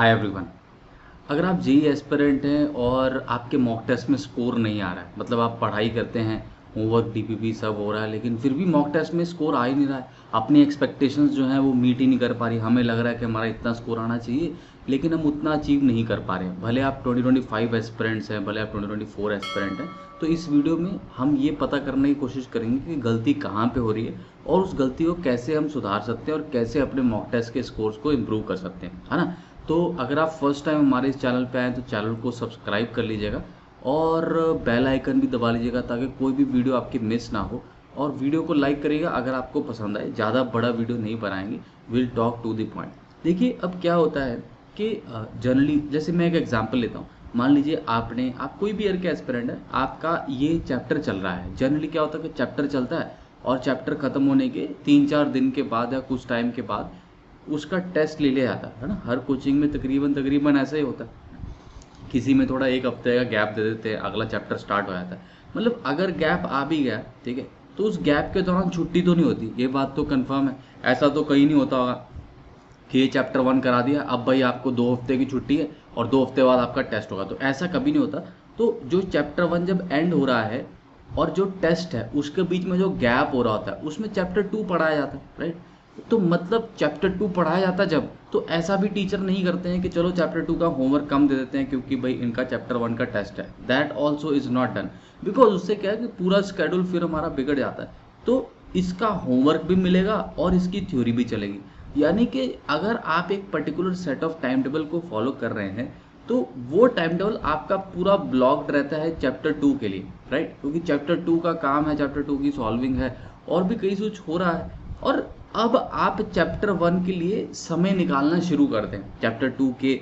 Hi everyone. अगर आप JEE aspirant हैं और आपके मॉक टेस्ट में स्कोर नहीं आ रहा है, मतलब आप पढ़ाई करते हैं, होमवर्क डीपीपी सब हो रहा है, लेकिन फिर भी मॉक टेस्ट में स्कोर आ ही नहीं रहा है, अपनी एक्सपेक्टेशंस जो हैं वो मीट ही नहीं कर पा रही। हमें लग रहा है कि हमारा इतना स्कोर आना चाहिए, लेकिन हम उतना अचीव नहीं कर पा रहे हैं। भले आप 2025 एस्पिरेंट्स हैं, भले आप 2024 एस्पिरेंट हैं, तो इस वीडियो में हम ये पता करने की कोशिश करेंगे कि गलती कहाँ पे हो रही है और उस गलती को कैसे हम सुधार सकते हैं और कैसे अपने मॉक टेस्ट के स्कोर्स को इम्प्रूव कर सकते हैं, है ना। तो अगर आप फर्स्ट टाइम हमारे इस चैनल पे आए तो चैनल को सब्सक्राइब कर लीजिएगा और बेल आइकन भी दबा लीजिएगा ताकि कोई भी वीडियो आपकी मिस ना हो। और वीडियो को लाइक करिएगा अगर आपको पसंद आए। ज़्यादा बड़ा वीडियो नहीं बनाएंगे, will talk to the point. देखिए अब क्या होता है कि जनरली जैसे मैं एक एग्जांपल लेता हूँ। मान लीजिए आप कोई भी ईयर के एस्पिरेंट है, आपका ये चैप्टर चल रहा है। जनरली क्या होता है कि चैप्टर चलता है और चैप्टर ख़त्म होने के 3-4 दिन के बाद या कुछ टाइम के बाद उसका टेस्ट ले लिया जाता है ना। हर कोचिंग में तकरीबन ऐसा ही होता है। किसी में थोड़ा एक हफ्ते का गैप दे देते हैं, अगला चैप्टर स्टार्ट हो जाता है। मतलब अगर गैप आ भी गया, ठीक है, तो उस गैप के दौरान छुट्टी तो नहीं होती, ये बात तो कंफर्म है। ऐसा तो कहीं नहीं होता होगा कि ये चैप्टर 1 करा दिया, अब भाई आपको 2 हफ्ते की छुट्टी है और 2 हफ्ते बाद आपका टेस्ट होगा, तो ऐसा कभी नहीं होता। तो जो चैप्टर 1 जब एंड हो रहा है और जो टेस्ट है उसके बीच में जो गैप हो रहा होता है उसमें चैप्टर 2 पढ़ाया जाता है, राइट। तो मतलब चैप्टर 2 पढ़ाया जाता है जब, तो ऐसा भी टीचर नहीं करते हैं कि चलो चैप्टर 2 का होमवर्क कम दे देते हैं क्योंकि भाई इनका चैप्टर 1 का टेस्ट है। That also is not done, because उससे क्या है कि पूरा स्केड्यूल फिर हमारा बिगड़ जाता है। तो इसका होमवर्क भी मिलेगा और इसकी थ्योरी भी चलेगी। यानी कि अगर आप एक particular set of time table को फॉलो कर रहे हैं तो वो टाइम टेबल आपका पूरा ब्लॉक्ड रहता है चैप्टर 2 के लिए, राइट। क्योंकि चैप्टर 2 का काम है, चैप्टर 2 की सॉल्विंग है और भी कई कुछ हो रहा है। और अब आप चैप्टर 1 के लिए समय निकालना शुरू कर दें, चैप्टर 2 के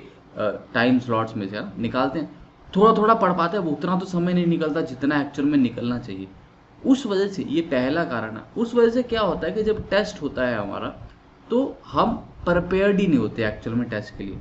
टाइम स्लॉट्स में से निकालते हैं। थोड़ा थोड़ा पढ़ पाते हैं, वो उतना तो समय नहीं निकलता जितना एक्चुअल में निकलना चाहिए। उस वजह से ये पहला कारण है। उस वजह से क्या होता है कि जब टेस्ट होता है हमारा तो हम प्रिपेयर्ड ही नहीं होते एक्चुअल में टेस्ट के लिए।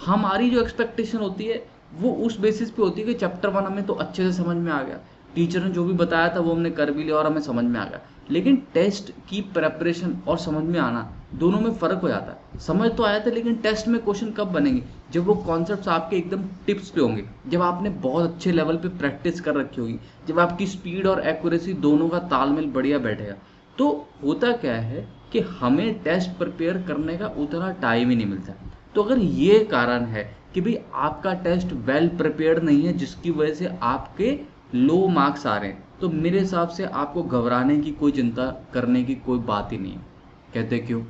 हमारी जो एक्सपेक्टेशन होती है वो उस बेसिस पे होती है कि चैप्टर 1 हमें तो अच्छे से समझ में आ गया, टीचर ने जो भी बताया था वो हमने कर भी लिया और हमें समझ में आ गया। लेकिन टेस्ट की प्रेपरेशन और समझ में आना दोनों में फ़र्क हो जाता है। समझ तो आया था लेकिन टेस्ट में क्वेश्चन कब बनेंगे, जब वो कॉन्सेप्ट्स आपके एकदम टिप्स पे होंगे, जब आपने बहुत अच्छे लेवल पे प्रैक्टिस कर रखी होगी, जब आपकी स्पीड और एक्यूरेसी दोनों का तालमेल बढ़िया बैठेगा। तो होता क्या है कि हमें टेस्ट प्रिपेयर करने का उतना टाइम ही नहीं मिलता। तो अगर ये कारण है कि भाई आपका टेस्ट वेल प्रिपेयर्ड नहीं है जिसकी वजह से आपके लो मार्क्स आ रहे हैं, तो मेरे हिसाब से आपको घबराने की कोई, चिंता करने की कोई बात ही नहीं है। कहते क्यों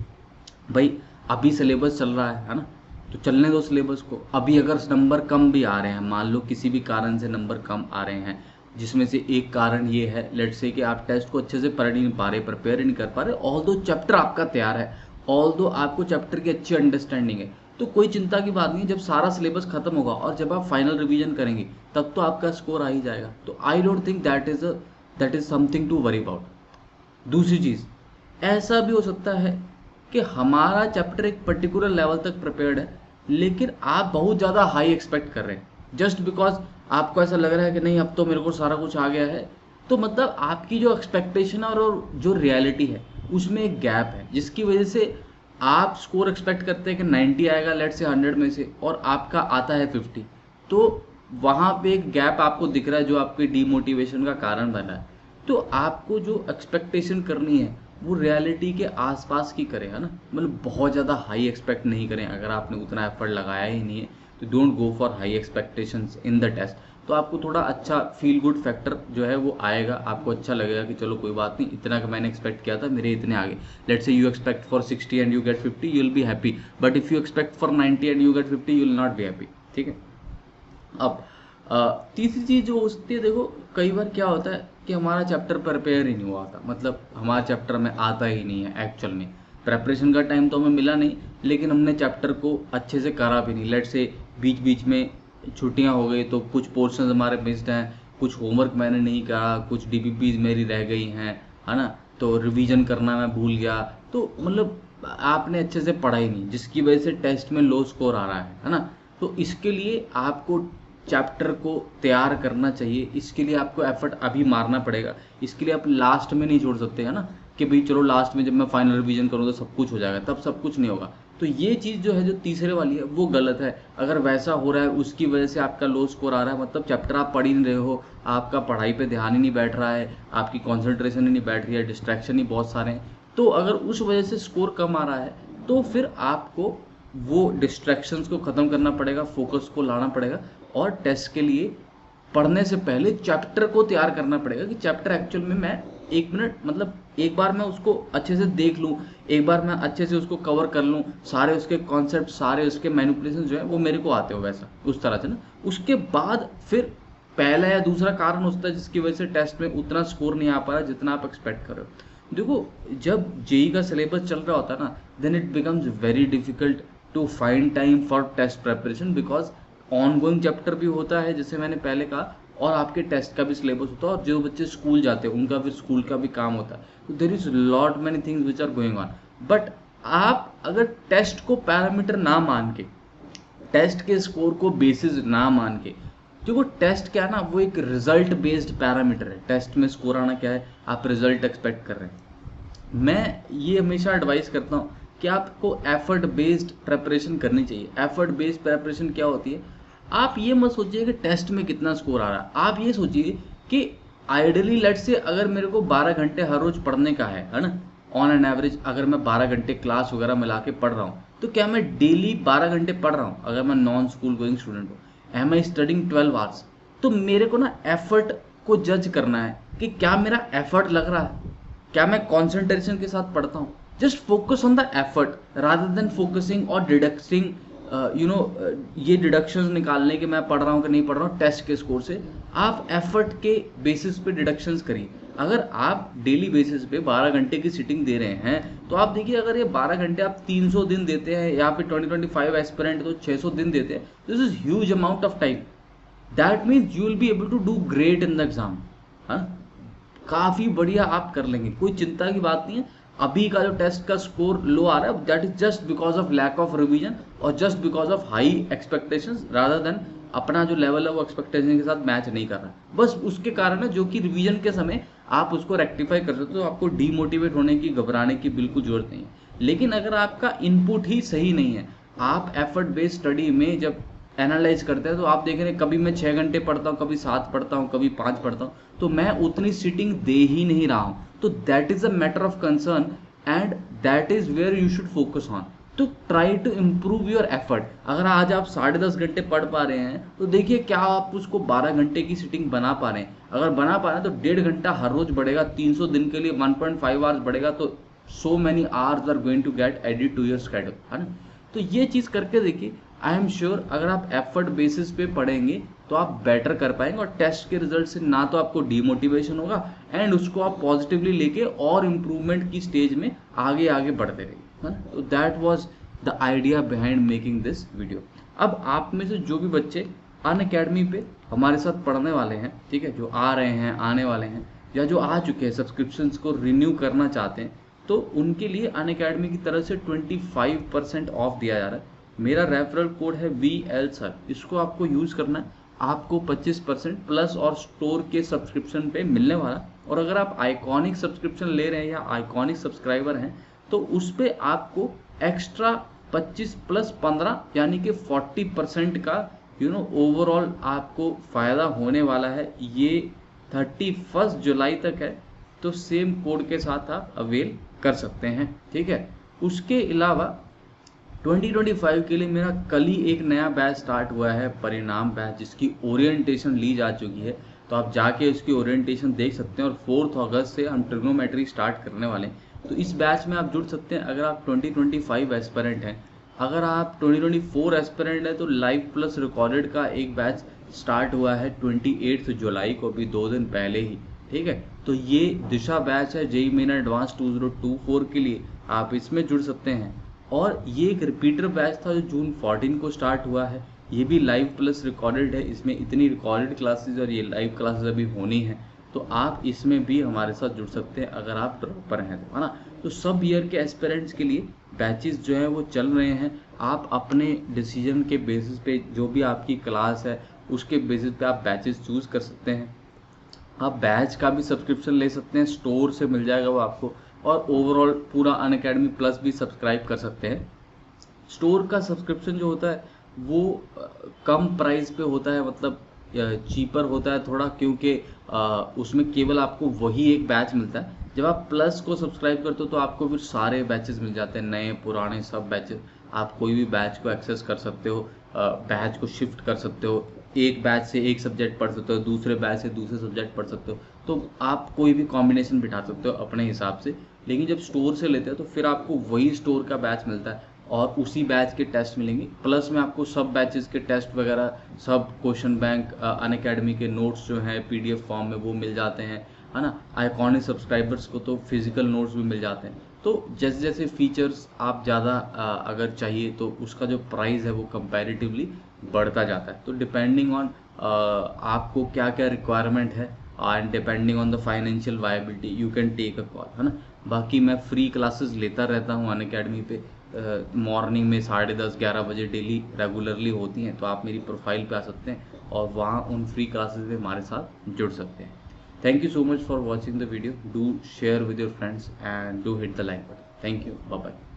भाई, अभी सिलेबस चल रहा है ना, तो चलने दो सिलेबस को। अभी अगर नंबर कम भी आ रहे हैं, मान लो किसी भी कारण से नंबर कम आ रहे हैं, जिसमें से एक कारण ये है लेट्स से कि आप टेस्ट को अच्छे से पढ़ नहीं पा रहे, प्रिपेयर नहीं कर पा रहे, ऑल दो चैप्टर आपका तैयार है, ऑल दो आपको चैप्टर की अच्छी अंडरस्टैंडिंग है, तो कोई चिंता की बात नहीं। जब सारा सिलेबस खत्म होगा और जब आप फाइनल रिवीजन करेंगे तब तो आपका स्कोर आ ही जाएगा। तो I don't think that is something to worry about. दूसरी चीज़, ऐसा भी हो सकता है कि हमारा चैप्टर एक पर्टिकुलर लेवल तक प्रिपेयर्ड है लेकिन आप बहुत ज़्यादा हाई एक्सपेक्ट कर रहे हैं, जस्ट बिकॉज आपको ऐसा लग रहा है कि नहीं अब तो मेरे को सारा कुछ आ गया है। तो मतलब आपकी जो एक्सपेक्टेशन और जो रियलिटी है उसमें एक गैप है, जिसकी वजह से आप स्कोर एक्सपेक्ट करते हैं कि 90 आएगा लेट से 100 में से, और आपका आता है 50। तो वहाँ पे एक गैप आपको दिख रहा है जो आपके डीमोटिवेशन का कारण बना है। तो आपको जो एक्सपेक्टेशन करनी है वो रियलिटी के आसपास की करें, है ना। मतलब बहुत ज़्यादा हाई एक्सपेक्ट नहीं करें। अगर आपने उतना एफर्ट लगाया ही नहीं है तो don't go for high expectations in the test. तो आपको थोड़ा अच्छा फील गुड फैक्टर जो है वो आएगा, आपको अच्छा लगेगा कि चलो कोई बात नहीं, इतना का मैंने एक्सपेक्ट किया था, मेरे इतने आगे। Let's say you expect for 60 and you get 50, you will be happy. But if you expect for 90 and you get 50, you will not be happy, ठीक है। अब तीसरी चीज़ जो होती है, देखो कई बार क्या होता है कि हमारा चैप्टर प्रिपेयर ही नहीं हुआ था, मतलब हमारा चैप्टर में आता ही नहीं है एक्चुअल में। प्रेपरेशन का टाइम तो हमें मिला नहीं लेकिन हमने चैप्टर को अच्छे से करा भी नहीं। लेट से बीच बीच में छुट्टियां हो गई तो कुछ पोर्शन हमारे मिस्ड हैं, कुछ होमवर्क मैंने नहीं करा, कुछ डीपीपीज मेरी रह गई हैं, है ना। तो रिवीजन करना मैं भूल गया, तो मतलब आपने अच्छे से पढ़ा ही नहीं जिसकी वजह से टेस्ट में लो स्कोर आ रहा है ना। तो इसके लिए आपको चैप्टर को तैयार करना चाहिए, इसके लिए आपको एफर्ट अभी मारना पड़ेगा। इसके लिए आप लास्ट में नहीं छोड़ सकते, है ना, कि भाई चलो लास्ट में जब मैं फाइनल रिवीजन करूँ तो सब कुछ हो जाएगा, तब सब कुछ नहीं होगा। तो ये चीज़ जो है जो तीसरे वाली है वो गलत है। अगर वैसा हो रहा है उसकी वजह से आपका लो स्कोर आ रहा है, मतलब चैप्टर आप पढ़ ही नहीं रहे हो, आपका पढ़ाई पे ध्यान ही नहीं बैठ रहा है, आपकी कॉन्सेंट्रेशन ही नहीं बैठ रही है, डिस्ट्रैक्शन ही बहुत सारे हैं, तो अगर उस वजह से स्कोर कम आ रहा है तो फिर आपको वो डिस्ट्रैक्शंस को ख़त्म करना पड़ेगा, फोकस को लाना पड़ेगा और टेस्ट के लिए पढ़ने से पहले चैप्टर को तैयार करना पड़ेगा कि चैप्टर एक्चुअल में मैं 1 मिनट मतलब एक बार मैं उसको अच्छे से देख लूँ, एक बार मैं अच्छे से उसको कवर कर लूँ, सारे उसके कॉन्सेप्ट, सारे उसके मैनिपुलेशन जो है वो मेरे को आते हो वैसा उस तरह से ना, उसके बाद फिर पहला या दूसरा कारण होता है जिसकी वजह से टेस्ट में उतना स्कोर नहीं आ पा रहा जितना आप एक्सपेक्ट कर रहे हो। देखो जब जेई का सिलेबस चल रहा होता है ना, then it becomes very difficult to find time for test preparation, because ongoing chapter भी होता है जैसे मैंने पहले कहा, और आपके टेस्ट का भी सिलेबस होता है, और जो बच्चे स्कूल जाते हैं उनका भी स्कूल का भी काम होता है, तो there is lot many things which are going on. But आप अगर टेस्ट को पैरामीटर ना मान के, टेस्ट के स्कोर को बेसिस ना मान के, देखो टेस्ट क्या है ना, वो एक रिजल्ट बेस्ड पैरामीटर है। टेस्ट में स्कोर आना क्या है, आप रिजल्ट एक्सपेक्ट कर रहे हैं। मैं ये हमेशा एडवाइस करता हूँ कि आपको एफर्ट बेस्ड प्रेपरेशन करनी चाहिए। एफर्ट बेस्ड प्रेपरेशन क्या होती है, आप ये मत सोचिए कि टेस्ट में कितना स्कोर आ रहा है, आप ये सोचिए कि आइडियली लेट से अगर मेरे को 12 घंटे हर रोज पढ़ने का है ना, ऑन एन एवरेज अगर मैं 12 घंटे क्लास वगैरह मिला के पढ़ रहा हूँ, तो क्या मैं डेली 12 घंटे पढ़ रहा हूँ? अगर मैं नॉन स्कूल गोइंग स्टूडेंट हूँ, एम आई स्टडिंग 12 आवर्स, तो मेरे को ना एफर्ट को जज करना है कि क्या मेरा एफर्ट लग रहा है, क्या मैं कॉन्सेंट्रेशन के साथ पढ़ता हूँ। Just focus on the effort rather than focusing और डिडक्टिंग ये डिडक्शंस निकालने के मैं पढ़ रहा हूँ कि नहीं पढ़ रहा हूँ टेस्ट के स्कोर से। आप एफर्ट के बेसिस पे डिडक्शंस करिए। अगर आप डेली बेसिस पे 12 घंटे की सिटिंग दे रहे हैं, तो आप देखिए अगर ये 12 घंटे आप 300 दिन देते हैं या फिर 2025 एस्पिरेंट तो 600 दिन देते हैं, this is huge amount of time. That means you will be able to do great in the exam. हाँ, काफ़ी बढ़िया आप कर लेंगे, कोई चिंता की बात नहीं है। अभी का जो टेस्ट का स्कोर लो आ रहा है, that is just because of lack of revision और just because of high expectations rather than अपना जो लेवल है वो एक्सपेक्टेशन के साथ मैच नहीं कर रहा, बस उसके कारण है, जो कि रिवीजन के समय आप उसको रेक्टिफाई कर सकते हो। आपको डीमोटिवेट होने की, घबराने की बिल्कुल जरूरत नहीं है। लेकिन अगर आपका इनपुट ही सही नहीं है, आप एफर्ट बेस्ड स्टडी में जब एनालाइज करते हैं तो आप देख रहे हैं कभी मैं 6 घंटे पढ़ता हूँ, कभी 7 पढ़ता हूँ, कभी 5 पढ़ता हूँ, तो मैं उतनी सीटिंग दे ही नहीं रहा हूँ। तो that is a matter of concern and that is where you should focus on. तो try to improve your effort. अगर आज आप 10.5 घंटे पढ़ पा रहे हैं तो देखिए क्या आप उसको 12 घंटे की सीटिंग बना पा रहे हैं। अगर बना पा रहे हैं तो 1.5 घंटा हर रोज बढ़ेगा, 300 दिन के लिए 1.5 आवर्स बढ़ेगा, तो so many hours are going to get added to your schedule, है ना। तो ये चीज़ करके देखिए, आई एम श्योर अगर आप एफर्ट बेसिस पे पढ़ेंगे तो आप बेटर कर पाएंगे और टेस्ट के रिजल्ट से ना तो आपको डीमोटिवेशन होगा एंड उसको आप पॉजिटिवली लेके और इम्प्रूवमेंट की स्टेज में आगे आगे बढ़ते रहेंगे, है ना। तो that was the idea behind making this video. अब आप में से जो भी बच्चे अनअकैडमी पे हमारे साथ पढ़ने वाले हैं, ठीक है, जो आ रहे हैं, आने वाले हैं, या जो आ चुके हैं, सब्सक्रिप्शंस को रिन्यू करना चाहते हैं, तो उनके लिए अनअकैडमी की तरफ से 25% ऑफ दिया जा रहा है। मेरा रेफरल कोड है VL सर, इसको आपको यूज़ करना है, आपको 25% प्लस और स्टोर के सब्सक्रिप्शन पे मिलने वाला। और अगर आप आइकॉनिक सब्सक्रिप्शन ले रहे हैं या आइकॉनिक सब्सक्राइबर हैं तो उस पर आपको एक्स्ट्रा 25 + 15 यानी कि 40% का ओवरऑल आपको फ़ायदा होने वाला है। ये 31 जुलाई तक है, तो सेम कोड के साथ आप अवेल कर सकते हैं, ठीक है। उसके अलावा 2025 के लिए मेरा कल ही एक नया बैच स्टार्ट हुआ है, परिणाम बैच, जिसकी ओरिएंटेशन ली जा चुकी है, तो आप जाके उसकी ओरिएंटेशन देख सकते हैं। और 4 अगस्त से हम ट्रिग्नोमेट्री स्टार्ट करने वाले हैं, तो इस बैच में आप जुड़ सकते हैं अगर आप 2025 एस्पिरेंट हैं। अगर आप 2024 एस्पिरेंट हैं तो लाइव प्लस रिकॉर्डेड का एक बैच स्टार्ट हुआ है 28 जुलाई को, भी 2 दिन पहले ही, ठीक है। तो ये दिशा बैच है जेईई मेन एडवांस 2024 के लिए, आप इसमें जुड़ सकते हैं। और ये एक रिपीटर बैच था जो जून 14 को स्टार्ट हुआ है, ये भी लाइव प्लस रिकॉर्डेड है। इसमें इतनी रिकॉर्डेड क्लासेस और ये लाइव क्लासेस अभी होनी है, तो आप इसमें भी हमारे साथ जुड़ सकते हैं अगर आप ड्रॉपर हैं तो, है ना। तो सब ईयर के एस्पिरेंट्स के लिए बैचेस जो है वो चल रहे हैं। आप अपने डिसीजन के बेसिस पे, जो भी आपकी क्लास है उसके बेसिस पे आप बैचेस चूज़ कर सकते हैं। आप बैच का भी सब्सक्रिप्शन ले सकते हैं, स्टोर से मिल जाएगा वो आपको, और ओवरऑल पूरा अनअकैडमी प्लस भी सब्सक्राइब कर सकते हैं। स्टोर का सब्सक्रिप्शन जो होता है वो कम प्राइस पे होता है, मतलब चीपर होता है थोड़ा, क्योंकि उसमें केवल आपको वही एक बैच मिलता है। जब आप प्लस को सब्सक्राइब करते हो तो आपको फिर सारे बैचेस मिल जाते हैं, नए पुराने सब बैचेस। आप कोई भी बैच को एक्सेस कर सकते हो, बैच को शिफ्ट कर सकते हो, एक बैच से एक सब्जेक्ट पढ़ सकते हो, दूसरे बैच से दूसरे सब्जेक्ट पढ़ सकते हो। तो आप कोई भी कॉम्बिनेशन बिठा सकते हो अपने हिसाब से। लेकिन जब स्टोर से लेते हो तो फिर आपको वही स्टोर का बैच मिलता है और उसी बैच के टेस्ट मिलेंगे, प्लस में आपको सब बैचेस के टेस्ट वगैरह, सब क्वेश्चन बैंक, अनअकैडमी के नोट्स जो हैं पीडीएफ फॉर्म में वो मिल जाते हैं, है ना। आइकॉनिक सब्सक्राइबर्स को तो फिजिकल नोट्स भी मिल जाते हैं। तो जैसे जैसे फीचर्स आप ज़्यादा अगर चाहिए तो उसका जो प्राइस है वो कंपैरेटिवली बढ़ता जाता है। तो डिपेंडिंग ऑन आपको क्या क्या रिक्वायरमेंट है and depending on the financial viability you can take a call, है ना। बाकी मैं फ्री क्लासेस लेता रहता हूँ अनअकैडमी पे, मॉर्निंग में 10:30-11 बजे डेली रेगुलरली होती हैं। तो आप मेरी प्रोफाइल पे आ सकते हैं और वहाँ उन फ्री क्लासेस में हमारे साथ जुड़ सकते हैं। Thank you so much for watching the video. Do share with your friends and do hit the like button. Thank you. Bye bye.